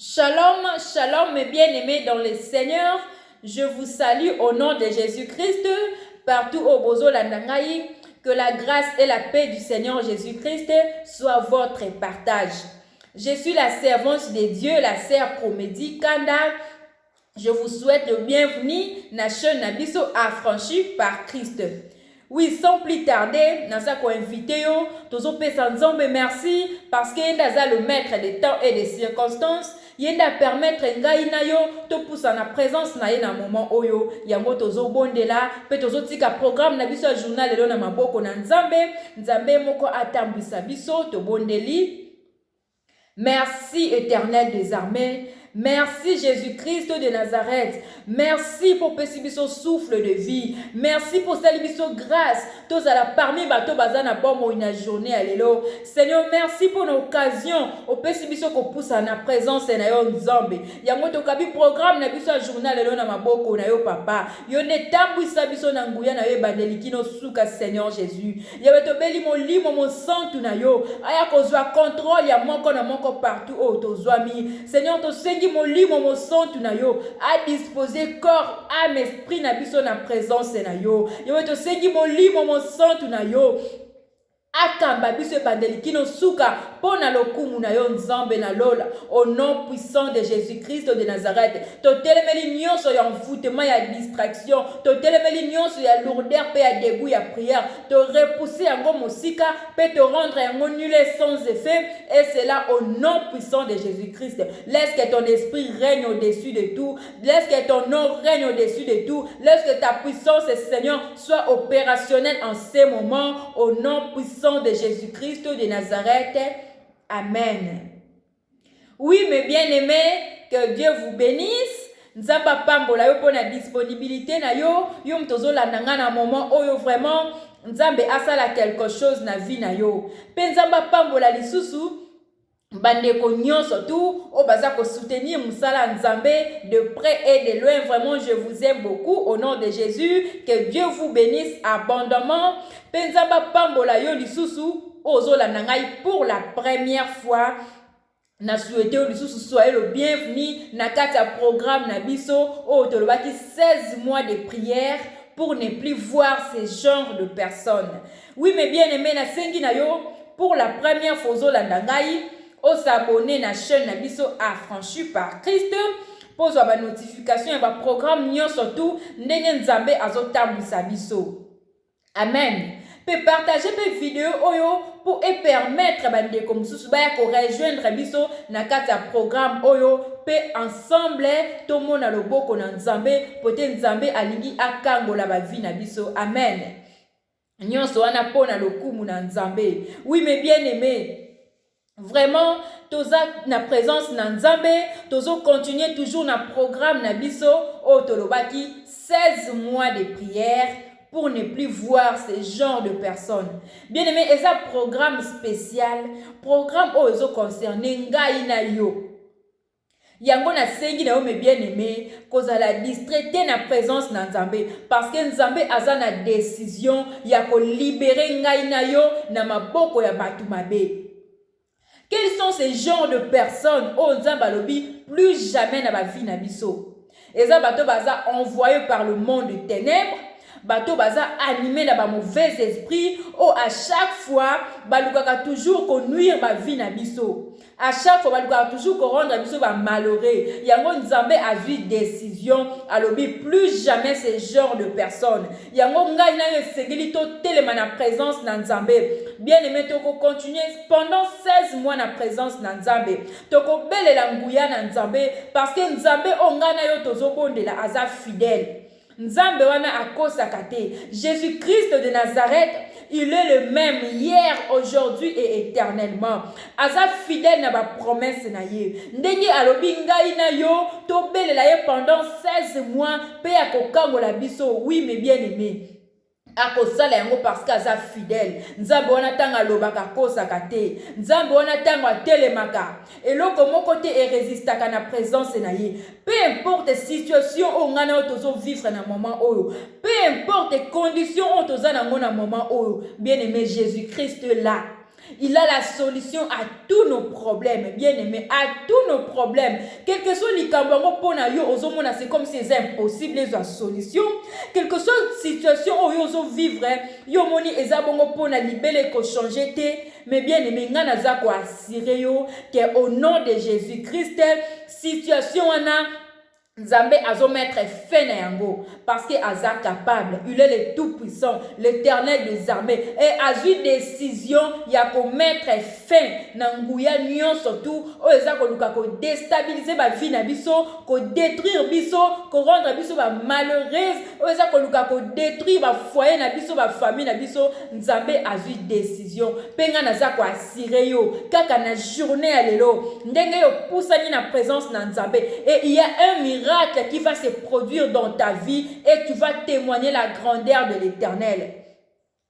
Shalom, shalom mes bien-aimés dans le Seigneur. Je vous salue au nom de Jésus-Christ, partout au Bozo Landangaï. Que la grâce et la paix du Seigneur Jésus-Christ soient votre partage. Je suis la servante de Dieu, la sœur Promédie Kanda. Je vous souhaite le bienvenu na chaîne Nabiso affranchi par Christ. Oui, sans plus tarder, nous avons invité tous pesa nzombe merci parce qu'il est le maître des temps et des circonstances. Il a permettre ngai na yo to poussa na présence na ye na moment oyo yango tozo bondela pe tozo tika programme na biso journal lelo na maboko na nzambe moko atambwisa biso to bondeli. Merci éternel des armées. Merci Jésus-Christ de Nazareth. Merci pour ce souffle de vie. Merci pour cette grâce. Tous à la parmi bateau bazana bon une journée à l'élo. Seigneur, merci pour l'occasion. Au pessibiso ko pousse à la présence na yo nzambe. Yango to kabi programme na biso journal l'élo na maboko na yo papa. Yo ne tambwisa biso na nguya na yo bandelikino suka Seigneur Jésus. Yawe to beli mo limo mo santu na yo. Aya ko zwa contrôle ya moko na moko partout au to zwami. Seigneur to sengi mon limo mon santu na yo à disposer corps âme esprit na biso na présence na yo yo to sengi mon limo mon santu na yo akamba biso bandelikino suka pona lokumu na yo nzambe na lola au nom puissant de Jésus-Christ de Nazareth. To telemeli nyonso ya envoûtement ya distraction, to telemeli nyonso ya lourdeur pe ya dégoût ya prière, to repousser yango mosika pe te rendre yango nul et sans effet, et c'est là au nom puissant de Jésus-Christ. Laisse que ton esprit règne au-dessus de tout, laisse que ton nom règne au-dessus de tout, laisse que ta puissance, Seigneur, soit opérationnelle en ces moments au nom puissant de Jésus-Christ de Nazareth. Amen. Oui, mes bien-aimés, que Dieu vous bénisse. Nzamba pambola yo pona disponibilité na yo, yo mtozo la nanga na moment oyo vraiment nzambe asala quelque chose na vie na yo. Pe nzamba pambola lisusu bandeko nyonso tout o baza ko soutenir musala nzambe de près et de loin. Vraiment je vous aime beaucoup au nom de Jésus. Que Dieu vous bénisse abondamment. Pe nzamba pambola yo lisusu ozola nangai pour la première fois. Na souhaité lisusu soyez le bienvenu na kata programme na biso o tolobaki 16 mois de prière pour ne plus voir ce genre de personnes. Oui mes bien-aimés na sengi na yo pour la première fois ozola nangai o s'abonner na chaîne na biso affranchi par Christ pour avoir notification ya programme nyonso tout ndenge nzambe azotambwisa biso. Amen. Peut partager mes vidéos oyo pour permettre bandeko mususu baya ko rejoindre biso na kata programme oyo pe ensemble to mona loboko na nzambe pote nzambe alingi akangola ba vie na biso. Amen. Nyonso wana pona lokumu na nzambe. Oui mes bien-aimés, vraiment toza na présence na nzambe tozo continuer toujours na programme na biso o tolobaki 16 mois de prière pour ne plus voir ce genre de personnes. Bien aimé, et ça programme spécial, programme ozo concerné ngai na yo. Yango na sengi na yo me bien aimé, koza la distraité na présence na nzambe parce que nzambe aza na décision ya ko libérer ngai na yo na maboko ya batu mabe. Quels sont ces genres de personnes oh nzamba lobi plus jamais na ba vie na biso. Eza bato baza envoyé par le monde de ténèbres. Bato baza animé na ba mauvais esprit ou à chaque fois balukaka toujours ko nuire ba vie na biso. À chaque fois balukaka toujours ko rendre biso ba malheureux. Yango nzambe a vu décision alobi plus jamais ce genre de personnes. Yango ngai na yo segeli to telema na présence na nzambe. Bien aimé toko continuer pendant 16 mois na présence na nzambe. Toko belela nguya na nzambe parce que nzambe ongana yo tozo bondela aza fidèle. Nzambe wana akosaka te. Jésus-Christ de Nazareth, il est le même hier, aujourd'hui et éternellement. Aza fidèle na ba promesse na ye. Ndenge alobi ngai na yo to belela ye pendant 16 mois pe akokangola biso. Oui mes bien-aimés. Akosala yango parce qu'aza fidèle. Nzambe wana tanga alobaka kosaka te. Nzambe wana tanga atelemaka. Eloko moko te résistaka na présence na ye. Peu importe situation o ngana o tozo vivre na moment oyo. Peu importe condition o toza nango na moment oyo. Bien-aimé Jésus-Christ là. Il a la solution à tous nos problèmes, bien aimé, à tous nos problèmes. Quel que soit les cambango pona yo ozomona, c'est comme si c'est impossible les solution. Quelle que soit la situation où yo ozo vivre, yo moni ezabongo pona libele ko changer te. Mais bien aimé, ngana za ko assurer yo que au nom de Jésus-Christ, situation wana Nzambe azo mettre fin na yango parce que aza capable, il est le tout puissant, l'Éternel des armées et a eu décision ya ko mettre fin na nguya nyon surtout o eza ko luka ko déstabiliser ba vie na biso, ko détruire biso, ko rendre biso ba malheureuse, o eza ko luka ko détruire ba foyer na biso, ba famille na biso. Nzambe a eu décision penga naza ko assurer yo kaka na journée ya lelo ndenge yo pusani na présence na Nzambe et il y a un miracle qui va se produire dans ta vie et tu vas témoigner la grandeur de l'Éternel.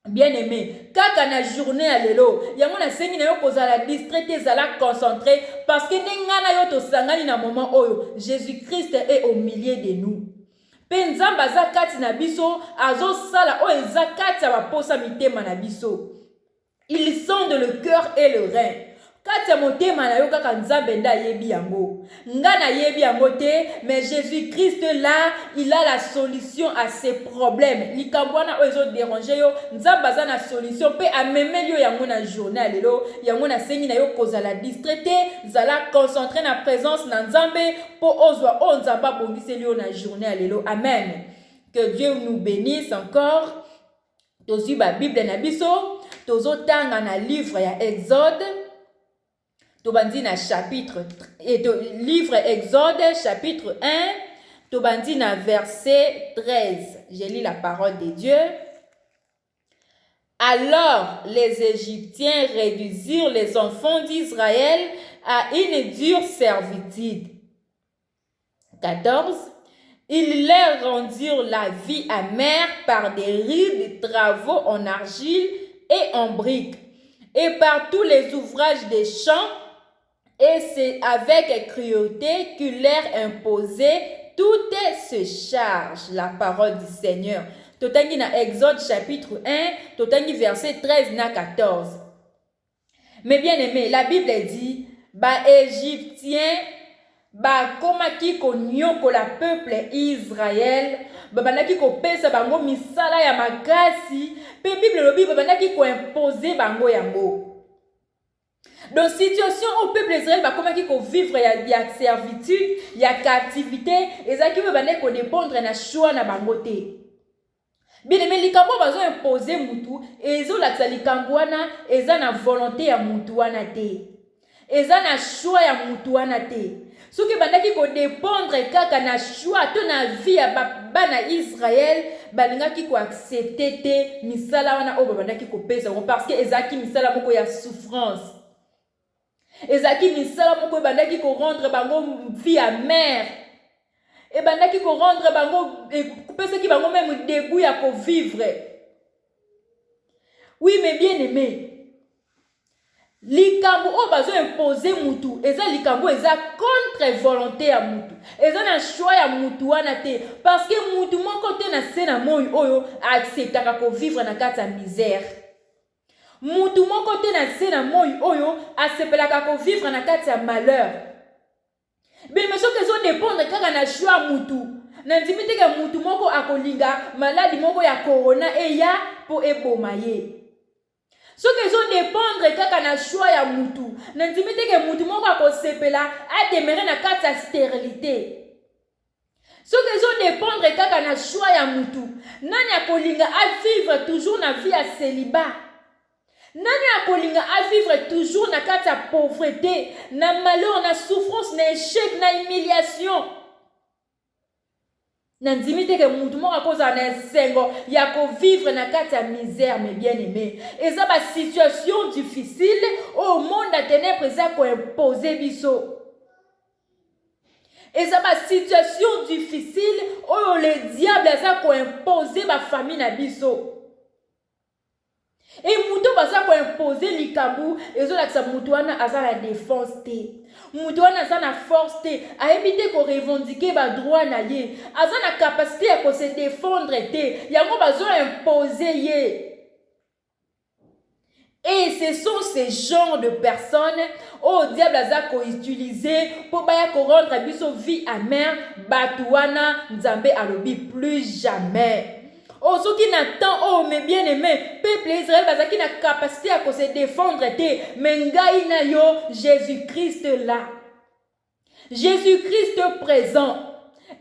Bien-aimé, kaka na journée à lelo, yango na sengi na yo kozala distrait ezala concentré parce que nengana yo to sangani na moment oyo Jésus-Christ est au milieu de nous. Pe Nzamba za kati na biso azo sala o eza kati ya baposa mitema na biso. Ils sondent le cœur et le rein. Katia motema na yo kaka Nzambe nda yebi yango. Nga na yebi yango te, mais Jésus-Christ là, il a la solution à ces problèmes. Likambwana ozo déranger yo, Nzamba za na solution pe ameme yo yango na journée lelo, yango na sengi na yo kozala distraité, zala concentré na présence na Nzambe po ozwa o Nzamba bongisi yo na journée lelo. Amen. Que Dieu nous bénisse encore. Tozu ba Bible na biso, tozo tanga na livre ya Exode. Tobandi na chapitre livre Exode chapitre 1, Tobandi na verset 13. Je lis la parole de Dieu. Alors les Égyptiens réduisirent les enfants d'Israël à une dure servitude. 14. Ils leur rendirent la vie amère par des rudes travaux en argile et en briques, et par tous les ouvrages des champs. Et c'est avec cruauté qu'il leur imposait toutes ces charges. La parole du Seigneur. Totangi na Exode chapitre 1, totangi verset 13 na 14. Mais bien aimé, la Bible dit, ba Égyptiens, ba komaki ko nyoko la peuple Israël, ba banaki ko pesa bango misala ya makasi, pe Bible lobi ba banaki ko imposer bango yango. Dans situation au peuple Israël va comment qu'il vivre ya servitude, ya captivité, et ça qui veut bande ko dépendre na choix na bangote. Bien aimé likambo bazo imposer mutu, ezo la likambo wana eza na volonté ya mutu wana te. Eza na choix ya mutu wana te. Soki bandaki ko dépendre kaka na choix to na vie ya bana Israël, balingaki ko accepter te misala wana o bandaki ko pesa parce que ezaki misala moko ya souffrance. Ezaki misala moko bandaki ko rendre bango vie amère. Et bandaki ko rendre bango pesa ki bango même dégoût ya ko vivre. Oui, mais bien aimé. Likambo o bazo imposer mutu, eza likambo eza contre volonté ya mutu. Eza na choix ya mutu wana te parce que mutu moko te na sena moyo oyo acceptaka ko vivre na kati ya misère. Mutu moko te na sena moyo oyo asepelaka ko vivre na kati ya malheur. Mais soki ezo dépendre kaka na choix mutu. Na ndimite ke mutu moko akolinga maladi moko ya corona eya po eboma ye. Soki ezo dépendre kaka na choix ya mutu. Na ndimite ke mutu moko akosepela ademere na kati ya stérilité. Soki ezo dépendre kaka na choix ya mutu. Nani akolinga a vivre toujours na vie ya célibat. Nani akolinga a vivre toujours na kati ya pauvreté, na malheur, na souffrance, na échec, na humiliation. Na ndimite ke mutu moko akoza na sengo ya ko vivre na kati ya misère, mes bien-aimés. Eza ba situation difficile au monde à ténèbres eza ko imposer biso. Eza ba situation difficile au le diable eza ko imposer ba famille na biso. Et mutu baza ko imposer likambu ezo la mutu wana aza la défense te. Mutu wana aza na force te, a éviter ko revendiquer ba droit na ye. Aza na capacité ya ko se défendre te. Yango bazo imposer ye. Et ce sont ces genres de personnes au diable a utilisé pour rendre biso vie amère, batouana, nzambe alobi plus jamais. Oh, ce qui n'attend, oh, mes bien-aimés, peuple Israël, parce qu'il a capacité à se défendre, mais ngai na yo, Jésus-Christ là. Jésus-Christ présent.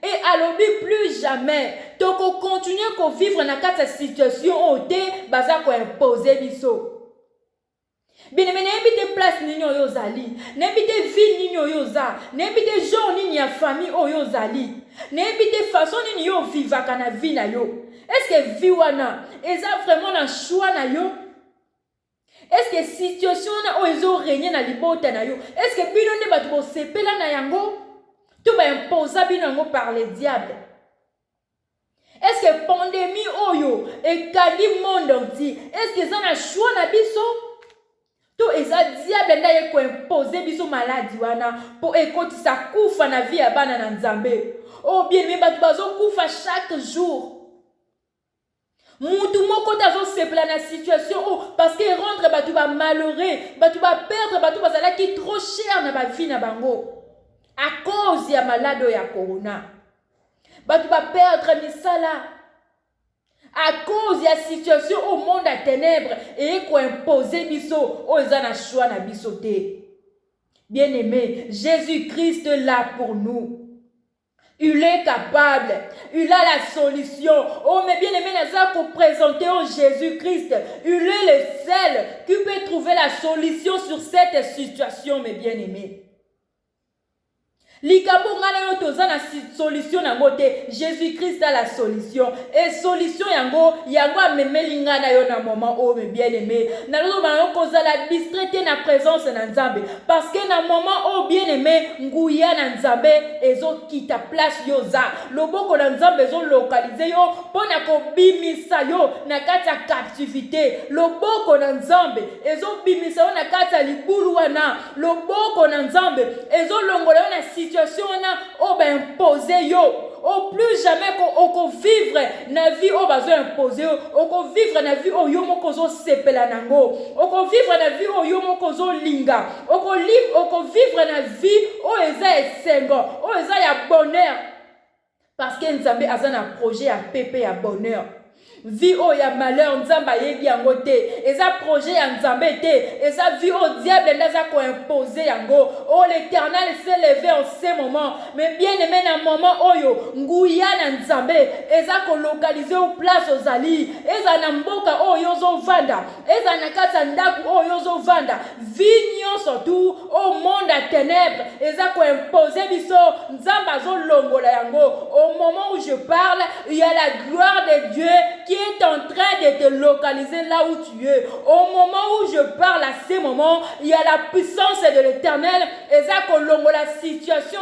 Et alobi plus jamais, donc on continue à vivre dans cette situation où te baza ko imposer biso. Bien aimé, n'habite place nini oyo zali, n'habite ville nini oyo za, n'habite genre nini ya famille oyo zali, n'habite façon nini yo vivaka na vie na yo. Est-ce que vie wana eza vraiment na choix na yo? Est-ce que situation na oyo régner na libota na yo? Est-ce que bino ne batu bo sepela na yango? Tout va imposer binango par le diable. Est-ce que pandémie oyo et kadi monde entier? Est-ce que ça na choix na biso? Tout eza diable ndaye ko imposer biso maladie wana pour ekoti sa kufa na vie ya bana na nzambe. Oh bien mais batu bazo kufa chaque jour. Moutou moko tazo sepla na situation oh parce que rendre batu ba malheureux, batu ba perdre batu bazala ki trop cher na ba vie na bango. À cause ya malade ya corona. Batu ba perdre misala. À cause ya situation au monde à ténèbres et ko imposer biso o ezana choix na biso te. Bien-aimé, Jésus-Christ est là pour nous. Il est capable. Il a la solution. Oh, mais bien-aimé, nous pour présenter au Jésus-Christ. Il est le seul qui peut trouver la solution sur cette situation, mes bien-aimés. Likabo ngana yo toza na solution na mote. Jésus-Christ a la solution. Et solution yango amemeli ngana yo na moment oh mes bien-aimés. Na lo ba yo koza la distraité na présence na Nzambe parce que na moment oh bien-aimé nguya na Nzambe ezo kita place yo za. Loboko na Nzambe ezo localiser yo pona ko bimisa yo na kati ya captivité. Loboko na Nzambe ezo bimisa yo na kati ya libulu wana. Loboko na Nzambe ezo longola yo na situation on va imposer yo. Au plus jamais qu'on vivre na vie on va imposer on vivre na vie o yo moko zo sepela nango on vivre na vie o yo moko zo linga on vivre na vie o eza esengo o eza ya bonheur parce que Nzambe azana projet ya pepe ya bonheur. Vie au ya malheur nzamba yebi yango te eza projet ya nzambe te eza vie au diable ndaza ko imposer yango. Oh l'Éternel s'est levé en ce moment mais bien aimé na moment oyo nguya na nzambe eza ko localiser au place ozali eza na mboka oyo zo vanda eza na kata ndaku oyo zo vanda vie nyonso tout au monde à ténèbres eza ko imposer biso nzamba zo longola yango. Au moment où je parle il y a la gloire de Dieu qui est en train de te localiser là où tu es. Au moment où je parle à ce moment, il y a la puissance de l'Éternel. Et ça qu'on la situation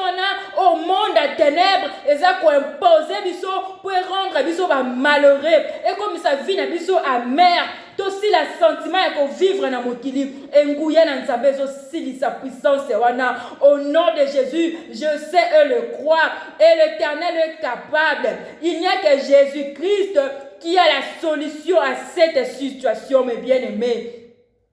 au monde à ténèbres. Et ça qu'on impose biso pour rendre biso malheureux. Et comme ça vit na biso amer. Aussi la sentiment qu'on vivre dans mon kili. Et ngouya na nzambe aussi sa puissance wana. Au nom de Jésus, je sais eux le croient. Et l'Éternel est capable. Il n'y a que Jésus-Christ qui a la solution à cette situation, mes bien-aimés.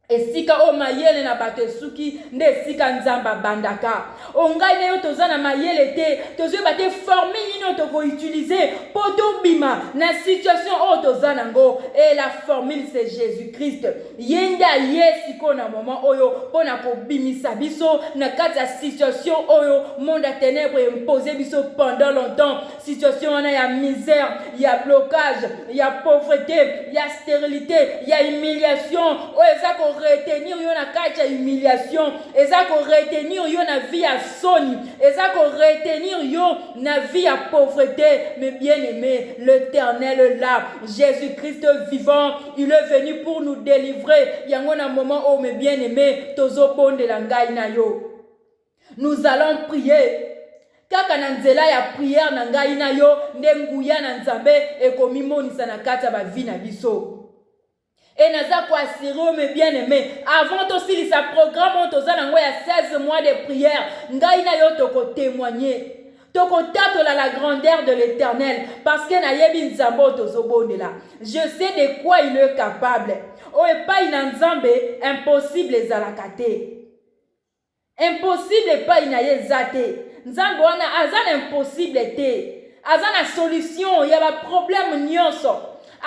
Et si ka o mayele na batesuki nde sika nzamba bandaka ongai ne yo tozana mayele te tozo bate formule nino to ko utiliser poto bima na situation o tozana ngo et la formule c'est Jésus-Christ yenda yesiko na moment oyo pona ko bimisa biso na kati ya situation oyo monde à ténèbres imposé biso pendant longtemps situation on a ya misère il y a blocage il y a pauvreté il y a stérilité il y a humiliation o ezako retenir yo na kati ya humiliation ezako retenir yo na vie ya soni ezako retenir yo na vie ya pauvreté. Mais bien aimé, l'Éternel est là, Jésus-Christ vivant, il est venu pour nous délivrer. Yango na moment où mes bien aimé tozo bonde la ngai na yo. Nous allons prier. Kaka na nzela ya prière na ngai na yo ndenguya na nzambe ekomimonisa na kati ya ba vie na biso. Et nous avons assuré mes bien-aimés. Avant aussi, sa programme, on a 16 mois de prière. Nous avons témoigné. La grandeur de l'Éternel parce que je sais de quoi il est capable. oyo epai na nzambe impossible ezalaka te. Impossible epai na ye eza te. Nzambe wana aza na impossible te. Aza na solution ya baproblème nyonso.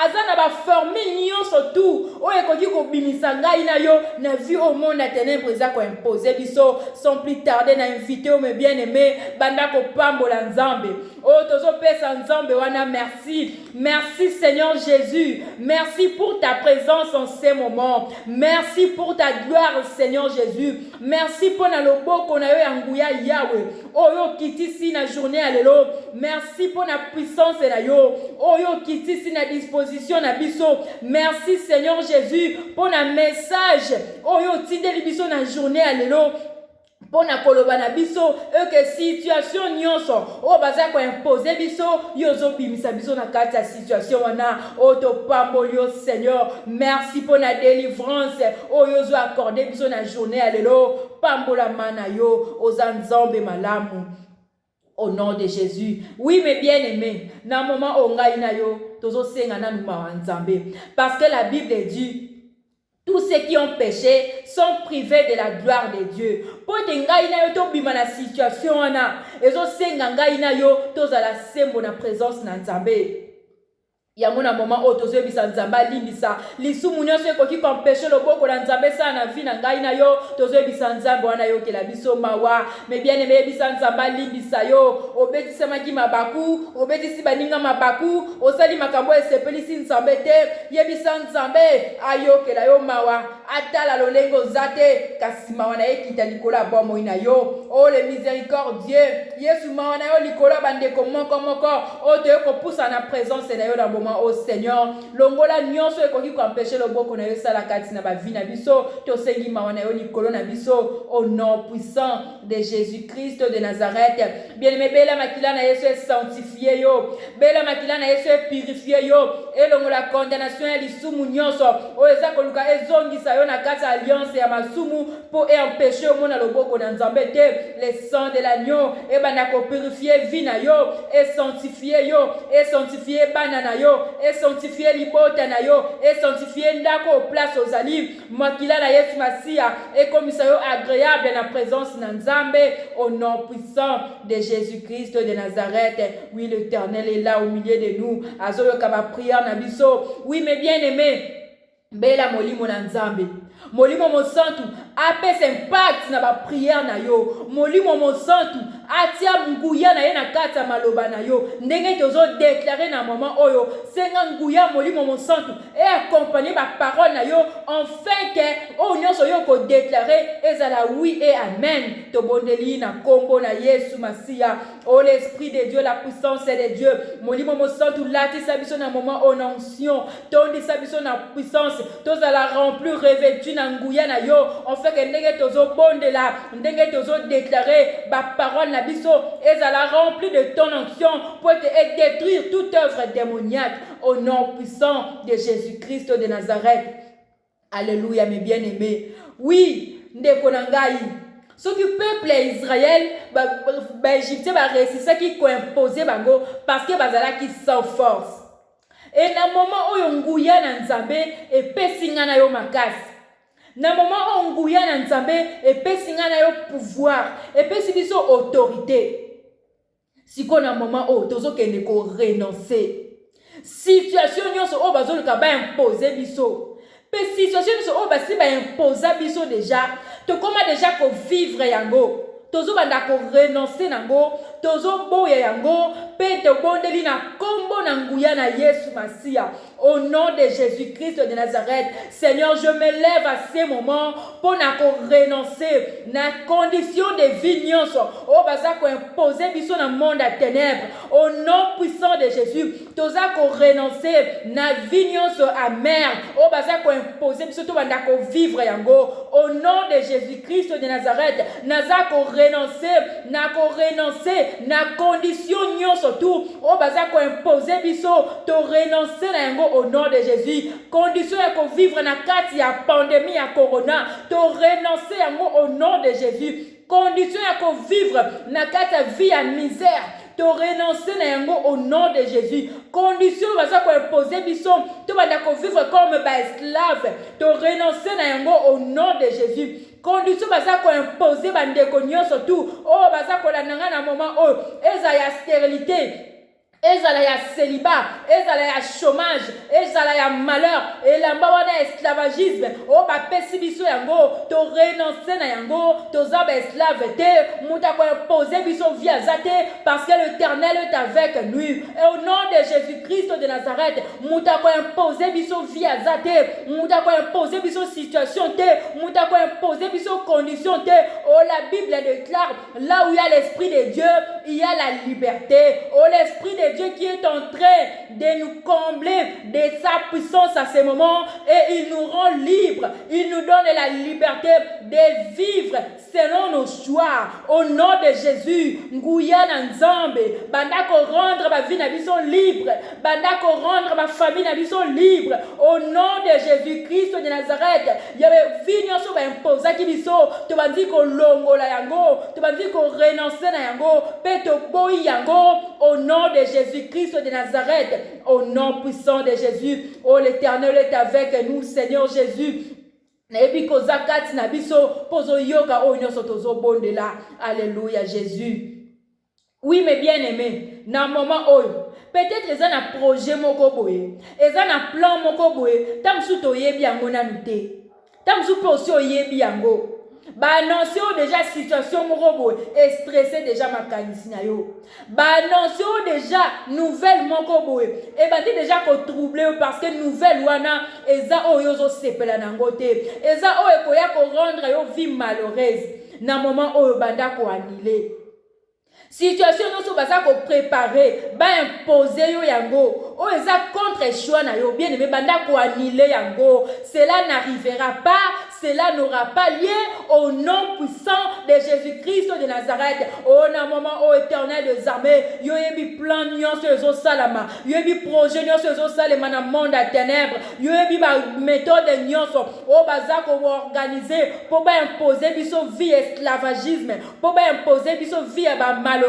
Aza na baformule nyonso tu oyo ekoki kobimisa ngai na yo na vie au monde na ténèbres eza koimpose biso. Sans plus tarder na invité mes bien-aimés banda kopambola nzambe oyo tozopesa nzambe wana. Merci, merci Seigneur Jésus, merci pour ta présence en ces moments, merci pour ta gloire Seigneur Jésus, merci pour na loboko na yo ya nguya Yahweh oyo kitisi na journée ya lelo. Merci pour na puissance na yo oyo kitisi na disposition na biso. Merci Seigneur Jésus pour na message oyo tindeli biso na journée ya lelo. Pour na koloba na biso que situation nyonso o baza ko imposer biso yozo bimisa biso na kati ya situation wana o to pamboli yo Seigneur. Merci pour na délivrance o yozo accorder biso na journée ya lelo. Pambola mana yo oza nzambe malamu au nom de Jésus. Oui mes bien-aimés, na moment o ngai na yo tozo senga na numa nzambe parce que la Bible dit tous ceux qui ont péché sont privés de la gloire de Dieu. Pour te ngai na yo to bima na situation wana ezo senga ngai na yo tozala sembo na présence na nzambe. Yango na moment o tozo bisa nzamba limbisa lisumu nyonso ekoki kompeshe loboko na nzambe sa na vie na ngai na yo tozo bisa nzambe wana yo kela biso mawa. Mais bien aimé bisa nzamba limbisa yo obetisa maki mabaku obetisi baninga mabaku osali makambo esepelisi nzambe te yebisa nzambe ayo kela yo mawa atala lolengo zate kasi mawa na ekita likola bomo ina yo. Oh le miséricordieux Yesu mawa na yo likola bandeko moko o te ko poussa na présence na yo na au Seigneur longola nyonso ekoki ko empêcher loboko na yo sala kati na ba vie na biso to sengi mawana yo likolo na biso au nom puissant de Jésus-Christ de Nazareth. Bien-aimé bela makila na Yesu sanctifié yo bela makila na Yesu purifié yo et longola condamnation ya lisumu nyonso o eza koluka ezongisa yo na kati alliance ya masumu pour empêcher au mona loboko na nzambe te. Le sang de l'agneau et bana ko purifier vie na yo et sanctifier bana na yo et sanctifier libota na yo et sanctifier ndako place ozali makila na Yesu Masia et comme ça yo agréable na présence na nzambe au nom puissant de Jésus-Christ de Nazareth. Oui, l'Éternel est là au milieu de nous azoyo kaba prière na biso. Oui mes bien-aimés bela molimo na nzambe molimo mosantu apesa impact na ba prière na yo. Molimo mosantu atia nguya na ye na kata maloba na yo ndenge tozo déclarer na moment oyo senga nguya molimo mosantu et accompagner ba parole na yo enfin que o nyonso yo ko déclarer ezala oui et amen to bondeli na kombo na Yesu Masia. Oh l'esprit de Dieu, la puissance de Dieu molimo mosantu lati sabiso na moment onction tondi sabiso na puissance tozala remplir revêtu na nguya na yo en fait que ndenge tozo bondela ndenge tozo déclarer ba parole na biso ezala rempli de ton onction pour te détruire toute œuvre démoniaque au nom puissant de Jésus-Christ de Nazareth. Alléluia mes bien-aimés. Oui, ndeko na ngai ce que peuple Israël Égyptien réussissait qui ko imposer bango parce que bazala qui sans force. Et na moment oyo nguya na nzambe e pesinga na yo makasi. Na moment oyo nguya na nzambe e pesinga na yo pouvoir e pesi biso autorité. Siko na moment oyo tozo kende ko renoncer. Situation nyonso oyo bazoluka ba imposer biso. Pe situation nyonso oyo basi ba imposer biso déjà. To koma déjà ko vivre yango. Tozo banda ko renoncer nango, tozo boya yango, pe te bondeli na kombo na nguya na Yesu Masia. Au nom de Jésus-Christ de Nazareth, Seigneur, je me lève à ces moments pour na ko renoncer na condition de vie nyonso. O baza ko imposer biso na monde à ténèbres. Au nom puissant de Jésus, toza ko renoncer na vie nyonso amère. O baza ko imposer biso to banda ko vivre yango. Au nom de Jésus-Christ de Nazareth, naza ko renoncer na condition nyonso tout. O baza ko imposer biso to renoncer na yango au nom de Jésus. Condition ya ko vivre na kati ya pandémie ya corona, to renoncer yango au nom de Jésus. Condition ya ko vivre na kati ya vie ya misère, to renoncer na yango au nom de Jésus. Condition baza ko imposer biso to banda ko vivre comme ba esclave, to renoncer na yango au nom de Jésus. Condition baza ko imposer bandeko nyonso tu o baza ko landanga na moment o eza ya stérilité, ezala ya célibat, ezala ya chômage, ezala ya malheur, elamba wana esclavagisme o bapesi biso yango to renoncer na yango toza ba esclave te, muta ko imposer biso vie azate parce que l'Éternel est avec nous. Et au nom de Jésus-Christ de Nazareth, muta ko imposer biso vie azate, muta ko imposer biso situation te, muta ko imposer biso condition te. Oh, la Bible déclare là où il y a l'esprit de Dieu, il y a la liberté. Oh, l'esprit de Dieu qui est en train de nous combler de sa puissance à ce moment, et il nous rend libres, il nous donne la liberté de vivre selon nos choix. Au nom de Jésus, Nguyana Nzambe, bandako rendre ma vie na biso libre, bandako rendre ma famille na biso libre. Au nom de Jésus-Christ de Nazareth, il y avait vigno sur imposa qui biso, tu vas dire qu'on longola yango, tu vas dire qu'on renoncer na yango, peto boy yango. Au nom de Jésus-Christ de Nazareth, au nom puissant de Jésus, oh l'Éternel est avec nous, Seigneur Jésus. Alléluia Jésus. Oui, mes bien-aimés, dans le moment où peut-être ils ont un projet moko boye, ils ont un plan moko boye, tam su to yebi yango na nute, tam su po si oyebi yango. Ba annoncer déjà situation moko boye, et stressé déjà makanisi na yo. Ba annoncer déjà nouvelle moko boye, et ba déjà ko troublé parce que nouvelle wana eza oyo zo sepela nango te, eza oyo ko ya ko rendre yo vie malheureuse. Na moment oyo banda ko annuler. Situation nous sommes pas ko préparer, ba imposer yo yango. O eza contre choix na yo bien aimé banda ko annuler yango. Cela n'arrivera pas, cela n'aura pas lieu au nom puissant de Jésus-Christ de Nazareth. Oh na moment au Éternel des armées, yo yebi plan nyonso ezo salama, yo yebi projet nyonso ezo salema na monde à ténèbres, yo yebi ba méthode nyonso o baza ko organiser pour ba imposer biso vie esclavagisme, pour ba imposer biso vie ba malheureux.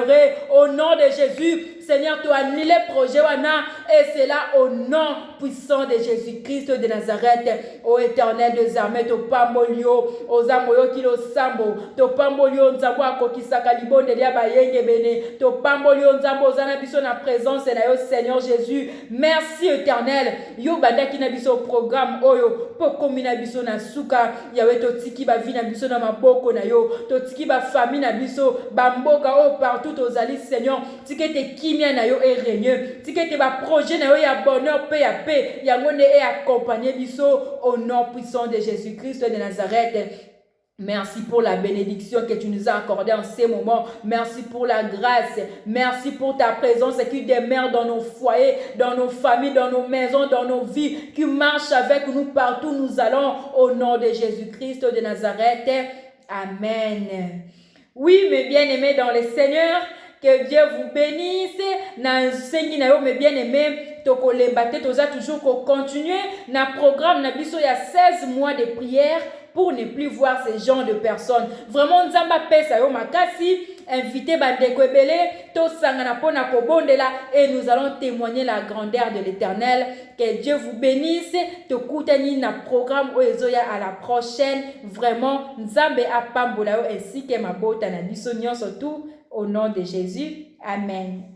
Au nom de Jésus, Seigneur, tu annules les projets wana, et c'est là au nom puissant de Jésus-Christ de Nazareth. Ô Éternel des armées, to pambolio, aux amoyo kilo sambo, to pambolio nzambo akokisaka libonde lia bayenge bene, to pambolio nzambo ozana biso na présence na yo Seigneur Jésus. Merci Éternel. Yo bandaki na biso programme oyo po komina biso na suka, yawe to tiki ba vie na biso na maboko na yo, to tiki ba famille na biso, ba mboka o partout ozali Seigneur, tikete kimia na yo e règne, tikete ba projet na yo ya bonheur pe ya paix, yango ne e accompagner biso au nom puissant de Jésus-Christ de Nazareth. Merci pour la bénédiction que tu nous as accordée en ces moments. Merci pour la grâce. Merci pour ta présence qui demeure dans nos foyers, dans nos familles, dans nos maisons, dans nos vies, qui marche avec nous partout où nous allons au nom de Jésus-Christ de Nazareth. Amen. Oui, mes bien-aimés dans le Seigneur, que Dieu vous bénisse. Mes bien-aimés, toza toujours continuer na programme na biso ya 16 mois de prière pour ne plus voir ces genres de personnes. Vraiment nzamba pesa yo makasi, inviter bandeko ebele to sangana pona ko bondela, et nous allons témoigner la grandeur de l'Éternel. Que Dieu vous bénisse. To kutani na programme oezoya à la prochaine. Vraiment nzambe apambola yo ainsi que mabota na biso nyonso tout au nom de Jésus. Amen.